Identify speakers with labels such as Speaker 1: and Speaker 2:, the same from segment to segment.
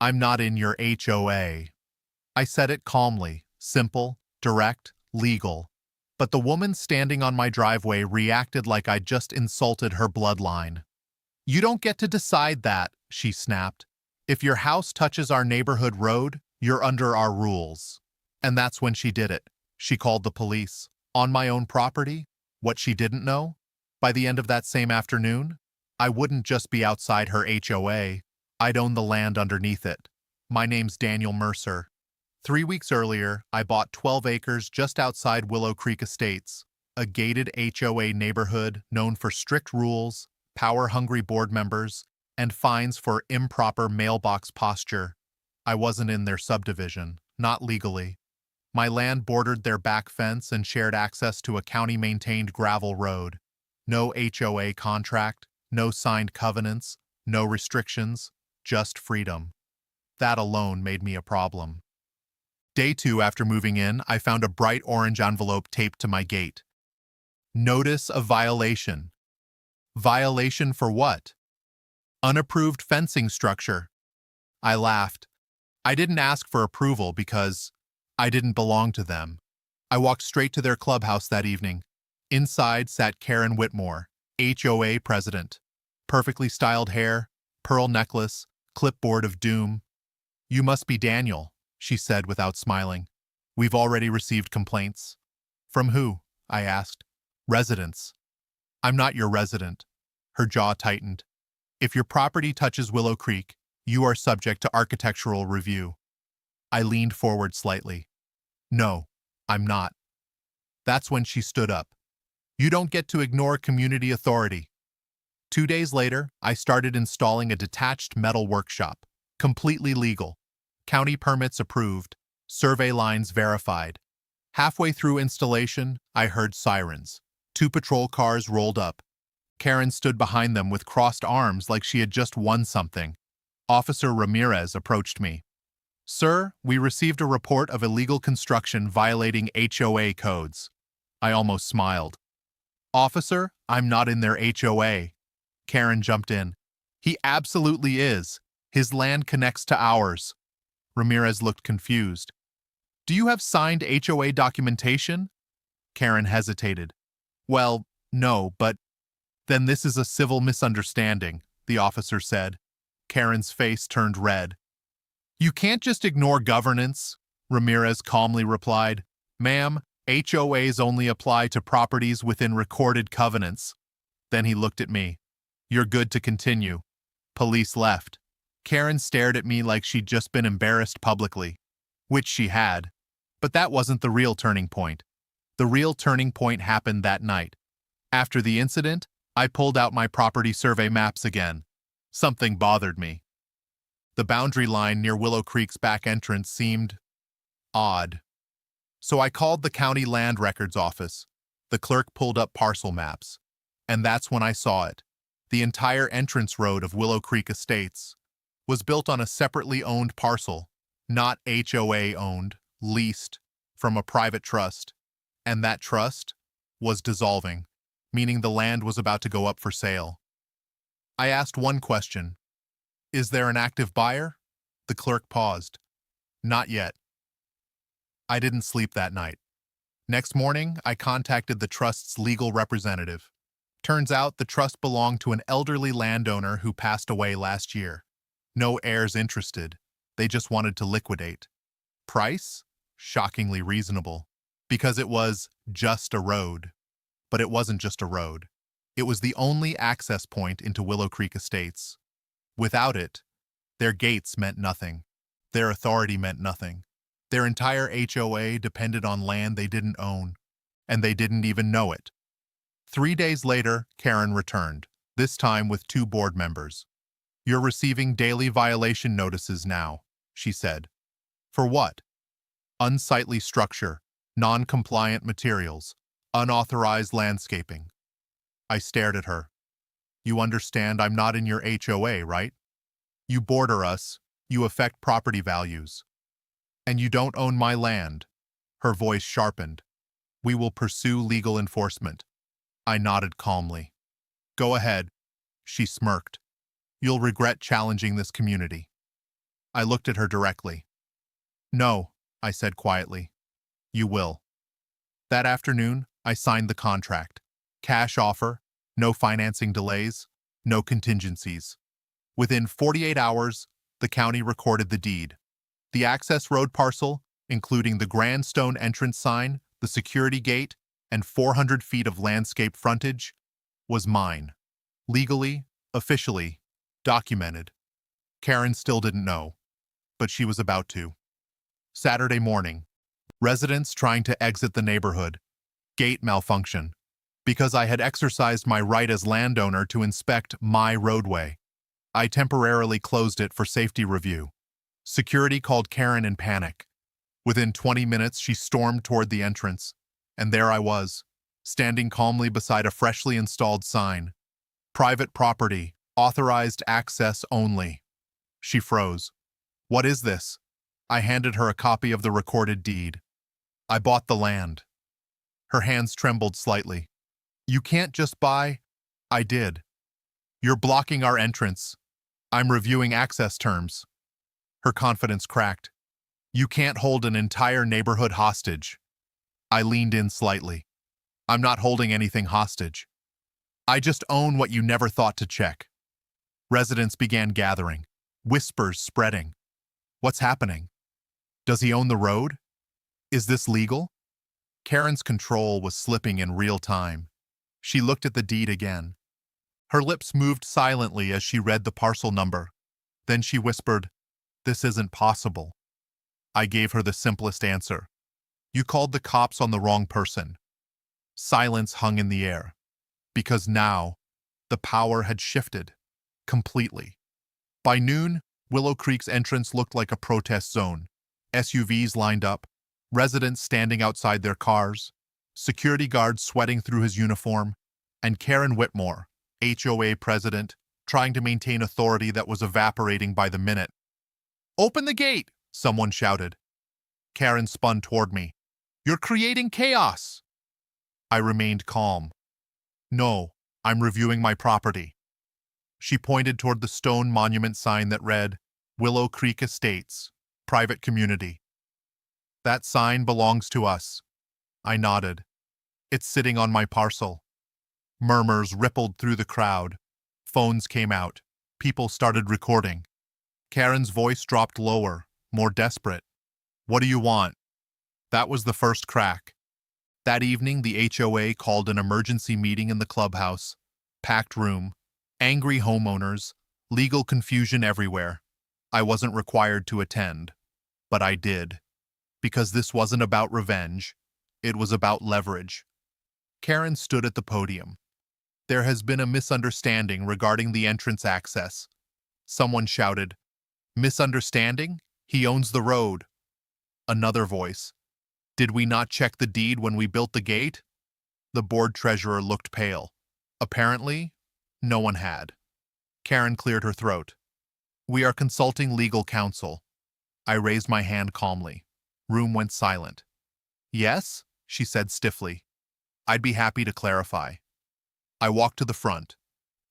Speaker 1: I'm not in your HOA. I said it calmly, simple, direct, legal. But the woman standing on my driveway reacted like I'd just insulted her bloodline. You don't get to decide that, she snapped. If your house touches our neighborhood road, you're under our rules. And that's when she did it. She called the police. On my own property? What she didn't know? By the end of that same afternoon, I wouldn't just be outside her HOA, I'd own the land underneath it. My name's Daniel Mercer. 3 weeks earlier, I bought 12 acres just outside Willow Creek Estates, a gated HOA neighborhood known for strict rules, power-hungry board members, and fines for improper mailbox posture. I wasn't in their subdivision, not legally. My land bordered their back fence and shared access to a county-maintained gravel road. No HOA contract, no signed covenants, no restrictions, just freedom. That alone made me a problem. Day 2 after moving in, I found a bright orange envelope taped to my gate. Notice of violation. Violation for what? Unapproved fencing structure. I laughed. I didn't ask for approval because I didn't belong to them. I walked straight to their clubhouse that evening. Inside sat Karen Whitmore, HOA president. Perfectly styled hair, pearl necklace, clipboard of doom. You must be Daniel, she said without smiling. We've already received complaints. From who? I asked. Residents. I'm not your resident. Her jaw tightened. If your property touches Willow Creek, you are subject to architectural review. I leaned forward slightly. No, I'm not. That's when she stood up. You don't get to ignore community authority. 2 days later, I started installing a detached metal workshop, completely legal. County permits approved, survey lines verified. Halfway through installation, I heard sirens. 2 patrol cars rolled up. Karen stood behind them with crossed arms like she had just won something. Officer Ramirez approached me. Sir, we received a report of illegal construction violating HOA codes. I almost smiled. Officer, I'm not in their HOA. Karen jumped in. He absolutely is. His land connects to ours. Ramirez looked confused. Do you have signed HOA documentation? Karen hesitated. Well, no, but then this is a civil misunderstanding, the officer said. Karen's face turned red. You can't just ignore governance, Ramirez calmly replied. Ma'am, HOAs only apply to properties within recorded covenants. Then he looked at me. You're good to continue. Police left. Karen stared at me like she'd just been embarrassed publicly, which she had. But that wasn't the real turning point. The real turning point happened that night. After the incident, I pulled out my property survey maps again. Something bothered me. The boundary line near Willow Creek's back entrance seemed odd. So I called the county land records office. The clerk pulled up parcel maps. And that's when I saw it. The entire entrance road of Willow Creek Estates was built on a separately owned parcel, not HOA-owned, leased, from a private trust. And that trust was dissolving, meaning the land was about to go up for sale. I asked one question. Is there an active buyer? The clerk paused. Not yet. I didn't sleep that night. Next morning, I contacted the trust's legal representative. Turns out the trust belonged to an elderly landowner who passed away last year. No heirs interested. They just wanted to liquidate. Price? Shockingly reasonable. Because it was just a road. But it wasn't just a road. It was the only access point into Willow Creek Estates. Without it, their gates meant nothing. Their authority meant nothing. Their entire HOA depended on land they didn't own, and they didn't even know it. 3 days later, Karen returned, this time with 2 board members. You're receiving daily violation notices now, she said. For what? Unsightly structure, non-compliant materials, unauthorized landscaping. I stared at her. You understand I'm not in your HOA, right? You border us, you affect property values. And you don't own my land. Her voice sharpened. We will pursue legal enforcement. I nodded calmly. Go ahead. She smirked. You'll regret challenging this community. I looked at her directly. No, I said quietly. You will. That afternoon, I signed the contract. Cash offer, no financing delays, no contingencies. Within 48 hours, the county recorded the deed. The access road parcel, including the grand stone entrance sign, the security gate, and 400 feet of landscape frontage, was mine. Legally, officially, documented. Karen still didn't know, but she was about to. Saturday morning, residents trying to exit the neighborhood. Gate malfunction. Because I had exercised my right as landowner to inspect my roadway, I temporarily closed it for safety review. Security called Karen in panic. Within 20 minutes, she stormed toward the entrance, and there I was, standing calmly beside a freshly installed sign. Private property, authorized access only. She froze. What is this? I handed her a copy of the recorded deed. I bought the land. Her hands trembled slightly. You can't just buy. I did. You're blocking our entrance. I'm reviewing access terms. Her confidence cracked. You can't hold an entire neighborhood hostage. I leaned in slightly. I'm not holding anything hostage. I just own what you never thought to check. Residents began gathering, whispers spreading. What's happening? Does he own the road? Is this legal? Karen's control was slipping in real time. She looked at the deed again. Her lips moved silently as she read the parcel number. Then she whispered, "This isn't possible." I gave her the simplest answer. You called the cops on the wrong person. Silence hung in the air, because now the power had shifted completely. By noon, Willow Creek's entrance looked like a protest zone. SUVs lined up, residents standing outside their cars, security guards sweating through his uniform, and Karen Whitmore, HOA president, trying to maintain authority that was evaporating by the minute. "Open the gate!" someone shouted. Karen spun toward me. "You're creating chaos!" I remained calm. "No, I'm reviewing my property." She pointed toward the stone monument sign that read, Willow Creek Estates, Private Community. "That sign belongs to us." I nodded. "It's sitting on my parcel." Murmurs rippled through the crowd. Phones came out. People started recording. Karen's voice dropped lower, more desperate. "What do you want?" That was the first crack. That evening, the HOA called an emergency meeting in the clubhouse. Packed room, angry homeowners, legal confusion everywhere. I wasn't required to attend, but I did. Because this wasn't about revenge, it was about leverage. Karen stood at the podium. "There has been a misunderstanding regarding the entrance access." Someone shouted, "Misunderstanding? He owns the road." Another voice, "Did we not check the deed when we built the gate?" The board treasurer looked pale. Apparently, no one had. Karen cleared her throat. "We are consulting legal counsel." I raised my hand calmly. Room went silent. "Yes?" she said stiffly. "I'd be happy to clarify." I walked to the front,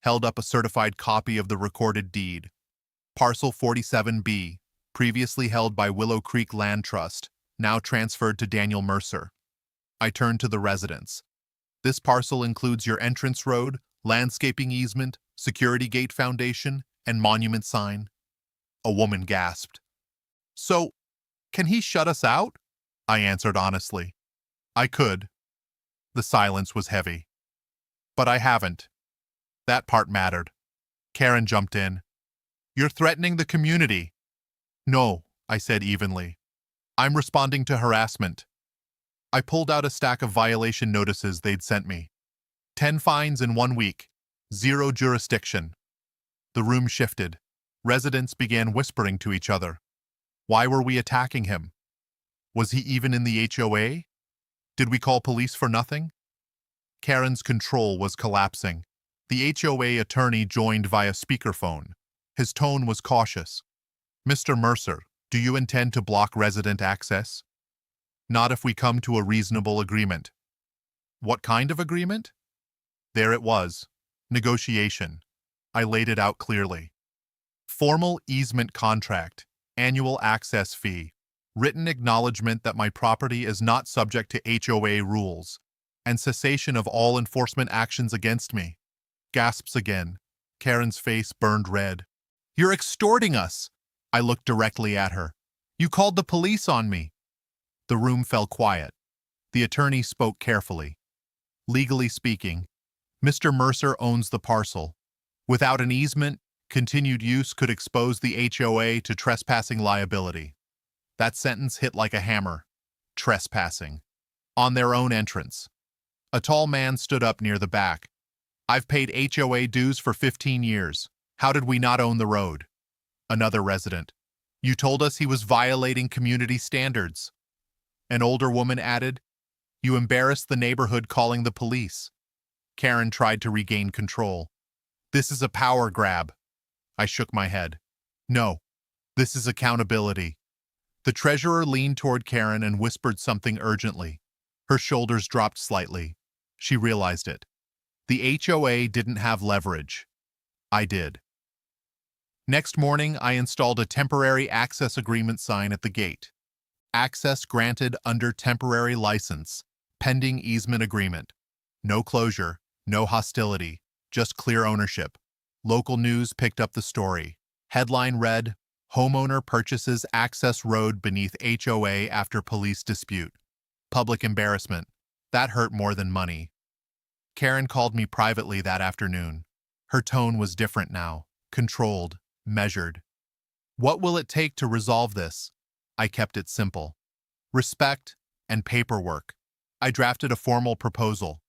Speaker 1: held up a certified copy of the recorded deed. Parcel 47B, previously held by Willow Creek Land Trust, now transferred to Daniel Mercer. I turned to the residents. "This parcel includes your entrance road, landscaping easement, security gate foundation, and monument sign." A woman gasped. "So, can he shut us out?" I answered honestly. I could. The silence was heavy. But I haven't. That part mattered. Karen jumped in. "You're threatening the community." "No," I said evenly. "I'm responding to harassment." I pulled out a stack of violation notices they'd sent me. 10 fines in 1 week. 0 jurisdiction. The room shifted. Residents began whispering to each other. Why were we attacking him? Was he even in the HOA? Did we call police for nothing? Karen's control was collapsing. The HOA attorney joined via speakerphone. His tone was cautious. "Mr. Mercer, do you intend to block resident access?" "Not if we come to a reasonable agreement." "What kind of agreement?" There it was. Negotiation. I laid it out clearly. Formal easement contract, Annual access fee. Written acknowledgement that my property is not subject to HOA rules, and cessation of all enforcement actions against me. Gasps again. Karen's face burned red. You're extorting us! I looked directly at her. You called the police on me. The room fell quiet. The attorney spoke carefully. Legally speaking, Mr. Mercer owns the parcel. Without an easement, continued use could expose the HOA to trespassing liability. That sentence hit like a hammer. Trespassing. On their own entrance. A tall man stood up near the back. I've paid HOA dues for 15 years. How did we not own the road? Another resident. You told us he was violating community standards. An older woman added, you embarrassed the neighborhood calling the police. Karen tried to regain control. This is a power grab. I shook my head. No, this is accountability. The treasurer leaned toward Karen and whispered something urgently. Her shoulders dropped slightly. She realized it. The HOA didn't have leverage. I did. Next morning, I installed a temporary access agreement sign at the gate. Access granted under temporary license, pending easement agreement. No closure, no hostility, just clear ownership. Local news picked up the story. Headline read, Homeowner purchases access road beneath HOA after police dispute. Public embarrassment. That hurt more than money. Karen called me privately that afternoon. Her tone was different now, controlled, measured. What will it take to resolve this? I kept it simple. Respect and paperwork. I drafted a formal proposal.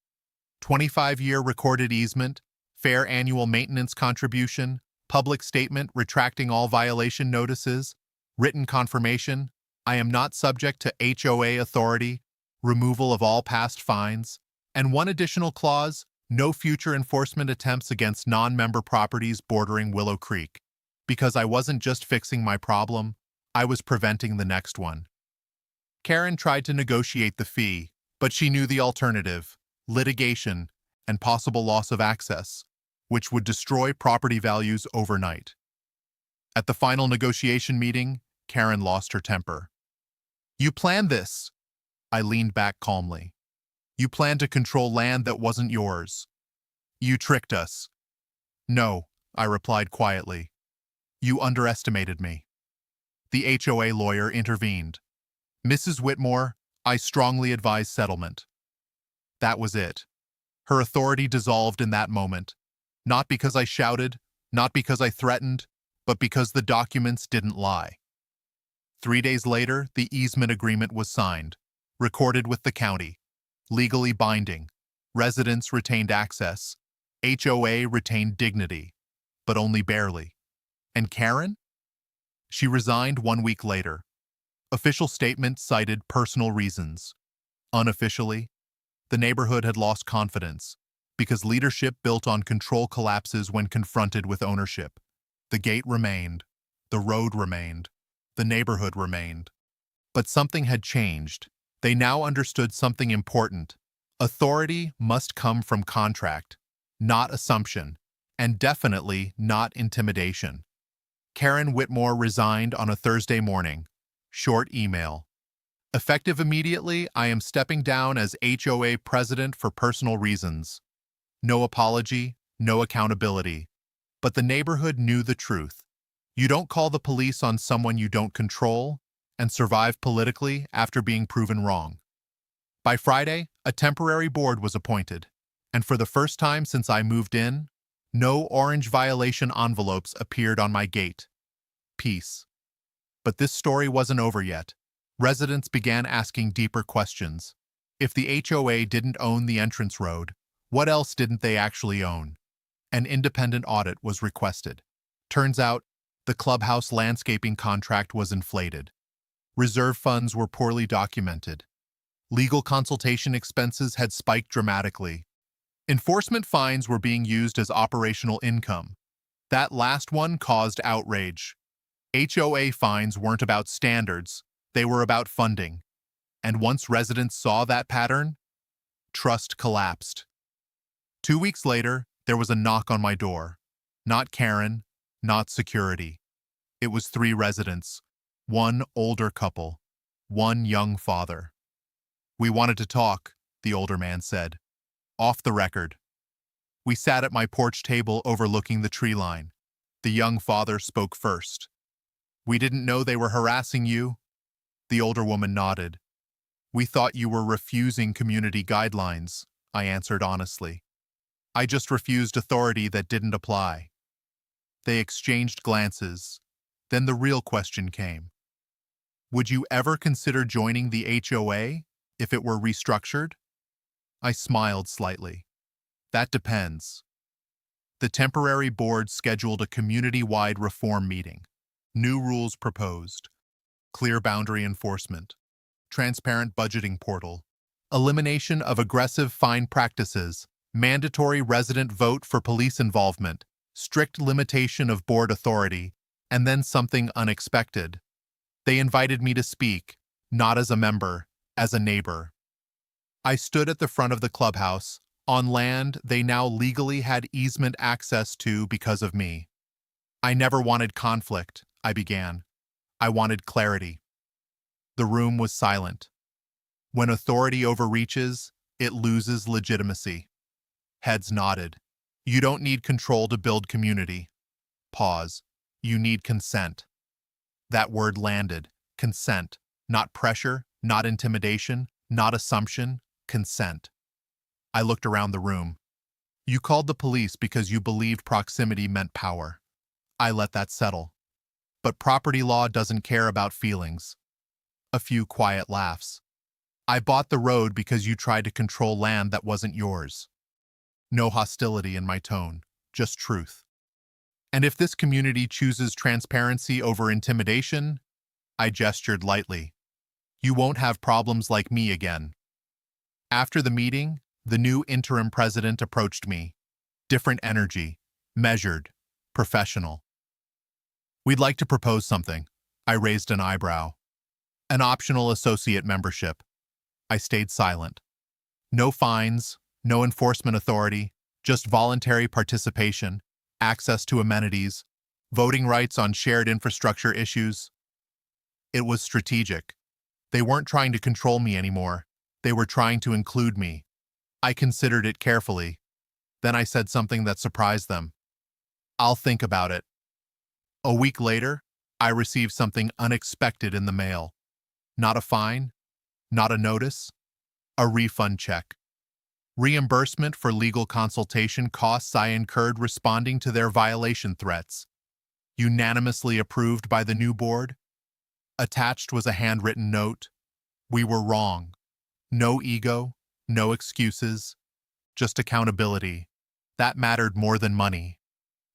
Speaker 1: 25-year recorded easement, fair annual maintenance contribution, public statement retracting all violation notices, written confirmation, I am not subject to HOA authority, removal of all past fines, and one additional clause, no future enforcement attempts against non-member properties bordering Willow Creek. Because I wasn't just fixing my problem, I was preventing the next one. Karen tried to negotiate the fee, but she knew the alternative, litigation, and possible loss of access, which would destroy property values overnight. At the final negotiation meeting, Karen lost her temper. You planned this. I leaned back calmly. You planned to control land that wasn't yours. You tricked us. No, I replied quietly. You underestimated me. The HOA lawyer intervened. Mrs. Whitmore, I strongly advise settlement. That was it. Her authority dissolved in that moment. Not because I shouted, not because I threatened, but because the documents didn't lie. 3 days later, the easement agreement was signed, recorded with the county, legally binding. Residents retained access. HOA retained dignity, but only barely. And Karen? She resigned 1 week later. Official statement cited personal reasons. Unofficially, the neighborhood had lost confidence because leadership built on control collapses when confronted with ownership. The gate remained, the road remained, the neighborhood remained. But something had changed. They now understood something important. Authority must come from contract, not assumption, and definitely not intimidation. Karen Whitmore resigned on a Thursday morning. Short email. Effective immediately, I am stepping down as HOA president for personal reasons. No apology, no accountability. But the neighborhood knew the truth. You don't call the police on someone you don't control and survive politically after being proven wrong. By Friday, a temporary board was appointed, and for the first time since I moved in, no orange violation envelopes appeared on my gate. Peace. But this story wasn't over yet. Residents began asking deeper questions. If the HOA didn't own the entrance road, what else didn't they actually own? An independent audit was requested. Turns out, the clubhouse landscaping contract was inflated. Reserve funds were poorly documented. Legal consultation expenses had spiked dramatically. Enforcement fines were being used as operational income. That last one caused outrage. HOA fines weren't about standards, they were about funding. And once residents saw that pattern, trust collapsed. 2 weeks later, there was a knock on my door. Not Karen, not security. It was 3 residents, One older couple, one young father. "We wanted to talk," the older man said. "Off the record." We sat at my porch table overlooking the tree line. The young father spoke first. "We didn't know they were harassing you." The older woman nodded. "We thought you were refusing community guidelines," I answered honestly. "I just refused authority that didn't apply." They exchanged glances. Then the real question came. "Would you ever consider joining the HOA if it were restructured?" I smiled slightly. "That depends." The temporary board scheduled a community-wide reform meeting. New rules proposed. Clear boundary enforcement. Transparent budgeting portal. Elimination of aggressive fine practices. Mandatory resident vote for police involvement. Strict limitation of board authority. And then something unexpected. They invited me to speak, not as a member, as a neighbor. I stood at the front of the clubhouse, on land they now legally had easement access to because of me. "I never wanted conflict," I began. "I wanted clarity." The room was silent. When authority overreaches, it loses legitimacy. Heads nodded. "You don't need control to build community." Pause. "You need consent." That word landed. Consent. Not pressure, not intimidation, not assumption. Consent. I looked around the room. "You called the police because you believed proximity meant power." I let that settle. "But property law doesn't care about feelings." A few quiet laughs. "I bought the road because you tried to control land that wasn't yours." No hostility in my tone, just truth. "And if this community chooses transparency over intimidation," I gestured lightly, "you won't have problems like me again." After the meeting, the new interim president approached me. Different energy, measured, professional. "We'd like to propose something." I raised an eyebrow. "An optional associate membership." I stayed silent. No fines, no enforcement authority, just voluntary participation, access to amenities, voting rights on shared infrastructure issues. It was strategic. They weren't trying to control me anymore. They were trying to include me. I considered it carefully. Then I said something that surprised them. "I'll think about it." A week later, I received something unexpected in the mail. Not a fine, not a notice, a refund check. Reimbursement for legal consultation costs I incurred responding to their violation threats. Unanimously approved by the new board. Attached was a handwritten note. "We were wrong." No ego, no excuses, just accountability. That mattered more than money.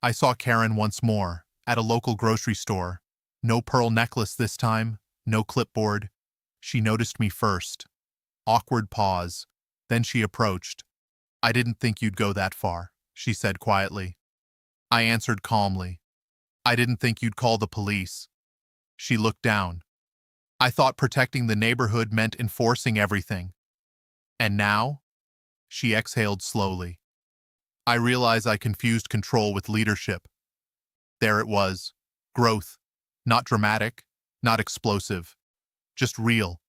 Speaker 1: I saw Karen once more, at a local grocery store. No pearl necklace this time, no clipboard. She noticed me first. Awkward pause. Then she approached. "I didn't think you'd go that far," she said quietly. I answered calmly. "I didn't think you'd call the police." She looked down. "I thought protecting the neighborhood meant enforcing everything." "And now?" She exhaled slowly. "I realize I confused control with leadership." There it was. Growth. Not dramatic, not explosive. Just real.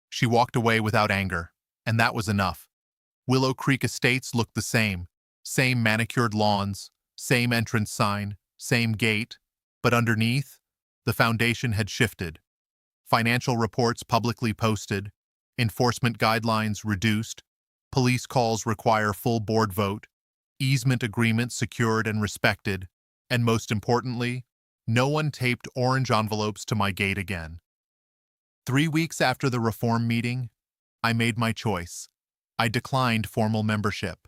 Speaker 1: She walked away without anger, and that was enough. Willow Creek Estates looked the same. Same manicured lawns, same entrance sign, same gate. But underneath, the foundation had shifted. Financial reports publicly posted, enforcement guidelines reduced, police calls require full board vote, easement agreements secured and respected, and most importantly, no one taped orange envelopes to my gate again. 3 weeks after the reform meeting, I made my choice. I declined formal membership,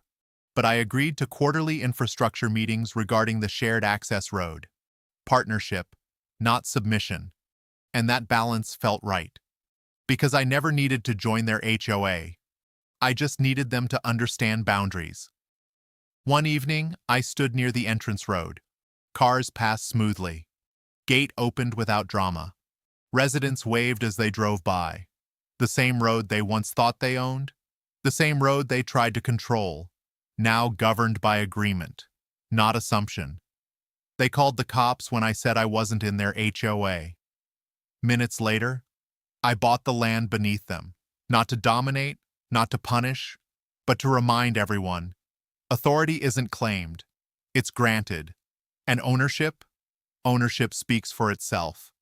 Speaker 1: but I agreed to quarterly infrastructure meetings regarding the shared access road. Partnership, not submission. And that balance felt right. Because I never needed to join their HOA. I just needed them to understand boundaries. One evening, I stood near the entrance road. Cars passed smoothly. Gate opened without drama. Residents waved as they drove by. The same road they once thought they owned. The same road they tried to control. Now governed by agreement, not assumption. They called the cops when I said I wasn't in their HOA. Minutes later, I bought the land beneath them, not to dominate, not to punish, but to remind everyone, authority isn't claimed, it's granted, and ownership speaks for itself.